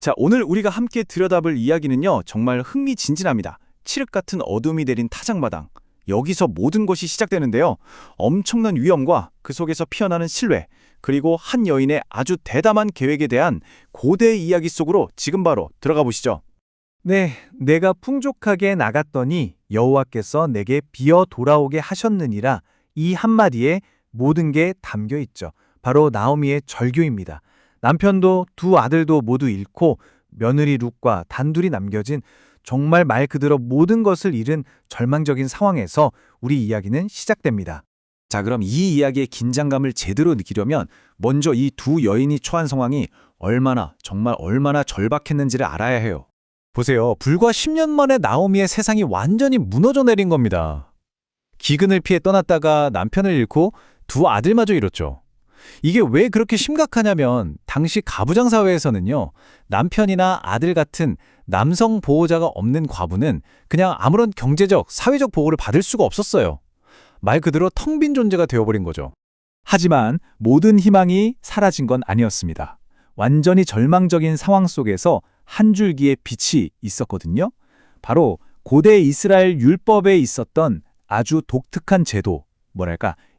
자, 오늘 우리가 함께 들여다볼 이야기는요, 정말 흥미진진합니다. 칠흑 같은 어둠이 내린 타작마당. 여기서 모든 것이 시작되는데요. 엄청난 위험과 그 속에서 피어나는 신뢰, 그리고 한 여인의 아주 대담한 계획에 대한 고대 이야기 속으로 지금 바로 들어가 보시죠. 네, 내가 풍족하게 나갔더니 여호와께서 내게 비어 돌아오게 하셨느니라. 이 한마디에 모든 게 담겨 있죠. 바로 나오미의 절규입니다. 남편도 두 아들도 모두 잃고 며느리 룻과 단둘이 남겨진 정말 말 그대로 모든 것을 잃은 절망적인 상황에서 우리 이야기는 시작됩니다. 자, 그럼 이 이야기의 긴장감을 제대로 느끼려면 먼저 이 두 여인이 처한 상황이 정말 얼마나 절박했는지를 알아야 해요. 보세요. 불과 10년 만에 나오미의 세상이 완전히 무너져 내린 겁니다. 기근을 피해 떠났다가 남편을 잃고 두 아들마저 잃었죠. 이게 왜 그렇게 심각하냐면 당시 가부장 사회에서는요, 남편이나 아들 같은 남성 보호자가 없는 과부는 그냥 아무런 경제적, 사회적 보호를 받을 수가 없었어요. 말 그대로 텅 빈 존재가 되어버린 거죠. 하지만 모든 희망이 사라진 건 아니었습니다. 완전히 절망적인 상황 속에서 한 줄기의 빛이 있었거든요. 바로 고대 이스라엘 율법에 있었던 아주 독특한 제도,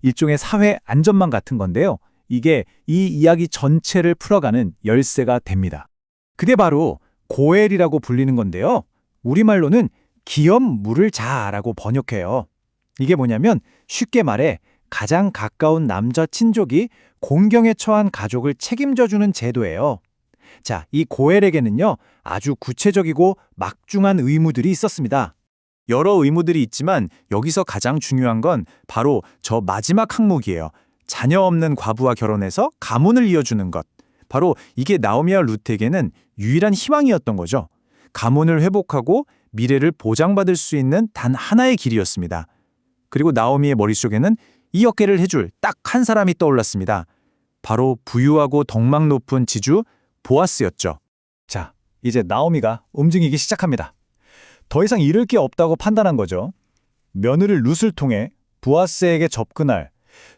일종의 사회 안전망 같은 건데요. 이게 이 이야기 전체를 풀어가는 열쇠가 됩니다. 그게 바로 고엘이라고 불리는 건데요. 우리말로는 기업 물을 자라고 번역해요. 이게 뭐냐면 쉽게 말해 가장 가까운 남자 친족이 공경에 처한 가족을 책임져주는 제도예요. 자, 이 고엘에게는요, 아주 구체적이고 막중한 의무들이 있었습니다. 여러 의무들이 있지만 여기서 가장 중요한 건 바로 저 마지막 항목이에요. 자녀 없는 과부와 결혼해서 가문을 이어주는 것. 바로 이게 나오미와 룻에게는 유일한 희망이었던 거죠. 가문을 회복하고 미래를 보장받을 수 있는 단 하나의 길이었습니다. 그리고 나오미의 머릿속에는 이 역할을 해줄 딱 한 사람이 떠올랐습니다. 바로 부유하고 덕망 높은 지주 보아스였죠. 자, 이제 나오미가 움직이기 시작합니다. 더 이상 잃을 게 없다고 판단한 거죠. 며느리 룻을 통해 보아스에게 접근할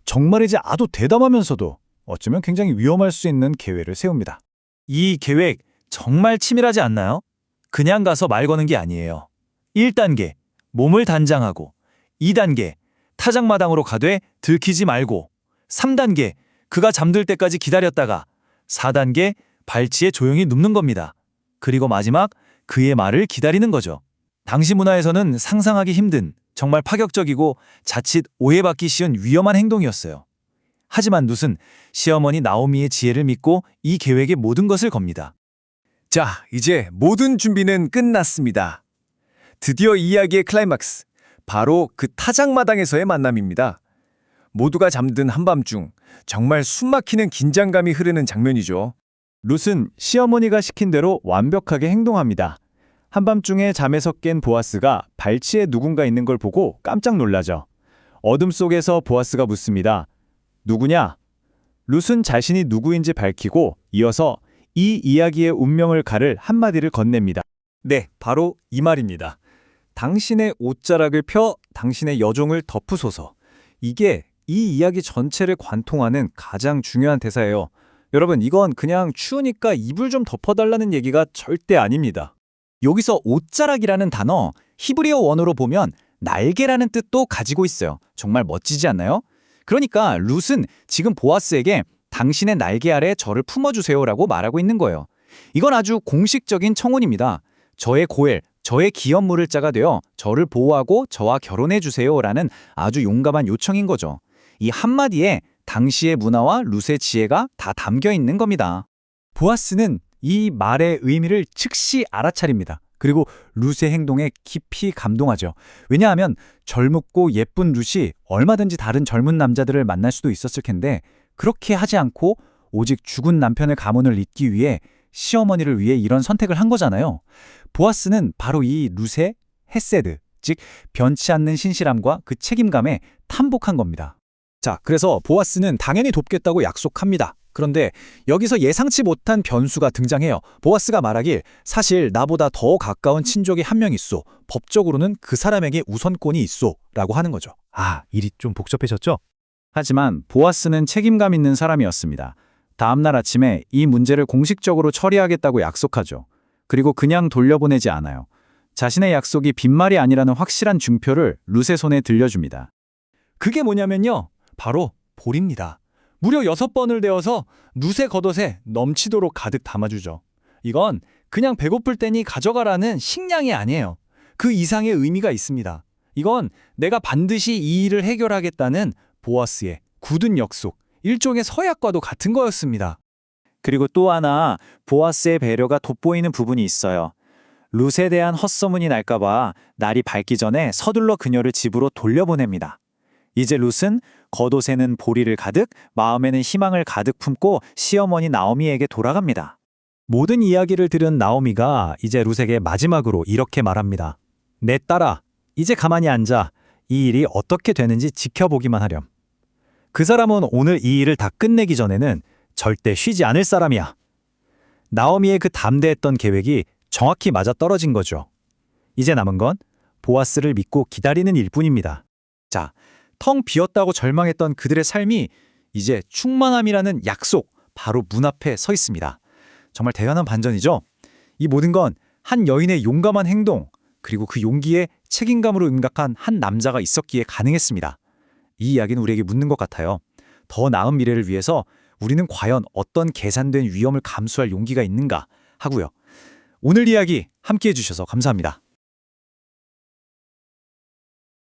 정말 아주 대담하면서도 어쩌면 굉장히 위험할 수 있는 계획을 세웁니다. 이 계획 정말 치밀하지 않나요? 그냥 가서 말 거는 게 아니에요. 1단계, 몸을 단장하고 2단계, 타작마당으로 가되 들키지 말고 3단계, 그가 잠들 때까지 기다렸다가 4단계, 발치에 조용히 눕는 겁니다. 그리고 마지막, 그의 말을 기다리는 거죠. 당시 문화에서는 상상하기 힘든 정말 파격적이고 자칫 오해받기 쉬운 위험한 행동이었어요. 하지만 룻은 시어머니 나오미의 지혜를 믿고 이 계획에 모든 것을 겁니다. 자, 이제 모든 준비는 끝났습니다. 드디어 이야기의 클라이막스, 바로 그 타작마당에서의 만남입니다. 모두가 잠든 한밤중 정말 숨막히는 긴장감이 흐르는 장면이죠. 룻은 시어머니가 시킨 대로 완벽하게 행동합니다. 한밤중에 잠에서 깬 보아스가 발치에 누군가 있는 걸 보고 깜짝 놀라죠. 어둠 속에서 보아스가 묻습니다. 누구냐? 룻은 자신이 누구인지 밝히고 이어서 이 이야기의 운명을 가를 한마디를 건넵니다. 네, 바로 이 말입니다. 당신의 옷자락을 펴 당신의 여종을 덮으소서. 이게 이 이야기 전체를 관통하는 가장 중요한 대사예요. 여러분, 이건 그냥 추우니까 이불 좀 덮어달라는 얘기가 절대 아닙니다. 여기서 옷자락이라는 단어, 히브리어 원어로 보면 날개라는 뜻도 가지고 있어요. 정말 멋지지 않나요? 그러니까 룻은 지금 보아스에게 당신의 날개 아래 저를 품어주세요라고 말하고 있는 거예요. 이건 아주 공식적인 청혼입니다. 저의 고엘, 저의 기업 물을 자가 되어 저를 보호하고 저와 결혼해주세요라는 아주 용감한 요청인 거죠. 이 한마디에 당시의 문화와 룻의 지혜가 다 담겨 있는 겁니다. 보아스는 이 말의 의미를 즉시 알아차립니다. 그리고 룻의 행동에 깊이 감동하죠. 왜냐하면 젊고 예쁜 룻이 얼마든지 다른 젊은 남자들을 만날 수도 있었을 텐데 그렇게 하지 않고 오직 죽은 남편의 가문을 잇기 위해 시어머니를 위해 이런 선택을 한 거잖아요. 보아스는 바로 이 룻의 헤세드, 즉 변치 않는 신실함과 그 책임감에 탐복한 겁니다. 자, 그래서 보아스는 당연히 돕겠다고 약속합니다. 그런데 여기서 예상치 못한 변수가 등장해요. 보아스가 말하길 사실 나보다 더 가까운 친족이 한 명 있소. 법적으로는 그 사람에게 우선권이 있소. 라고 하는 거죠. 일이 좀 복잡해졌죠? 하지만 보아스는 책임감 있는 사람이었습니다. 다음 날 아침에 이 문제를 공식적으로 처리하겠다고 약속하죠. 그리고 그냥 돌려보내지 않아요. 자신의 약속이 빈말이 아니라는 확실한 증표를 룻의 손에 들려줍니다. 그게 뭐냐면요. 바로 볼입니다. 무려 6번을 대어서 룻의 겉옷에 넘치도록 가득 담아주죠. 이건 그냥 배고플 때니 가져가라는 식량이 아니에요. 그 이상의 의미가 있습니다. 이건 내가 반드시 이 일을 해결하겠다는 보아스의 굳은 약속, 일종의 서약과도 같은 거였습니다. 그리고 또 하나 보아스의 배려가 돋보이는 부분이 있어요. 룻에 대한 헛소문이 날까봐 날이 밝기 전에 서둘러 그녀를 집으로 돌려보냅니다. 이제 룻은 겉옷에는 보리를 가득, 마음에는 희망을 가득 품고 시어머니 나오미에게 돌아갑니다. 모든 이야기를 들은 나오미가 이제 룻에게 마지막으로 이렇게 말합니다. 내 딸아, 이제 가만히 앉아. 이 일이 어떻게 되는지 지켜보기만 하렴. 그 사람은 오늘 이 일을 다 끝내기 전에는 절대 쉬지 않을 사람이야. 나오미의 그 담대했던 계획이 정확히 맞아떨어진 거죠. 이제 남은 건 보아스를 믿고 기다리는 일뿐입니다. 자, 텅 비었다고 절망했던 그들의 삶이 이제 충만함이라는 약속, 바로 문 앞에 서 있습니다. 정말 대단한 반전이죠? 이 모든 건 한 여인의 용감한 행동, 그리고 그 용기에 책임감으로 응답한 한 남자가 있었기에 가능했습니다. 이 이야기는 우리에게 묻는 것 같아요. 더 나은 미래를 위해서 우리는 과연 어떤 계산된 위험을 감수할 용기가 있는가 하고요. 오늘 이야기 함께해 주셔서 감사합니다.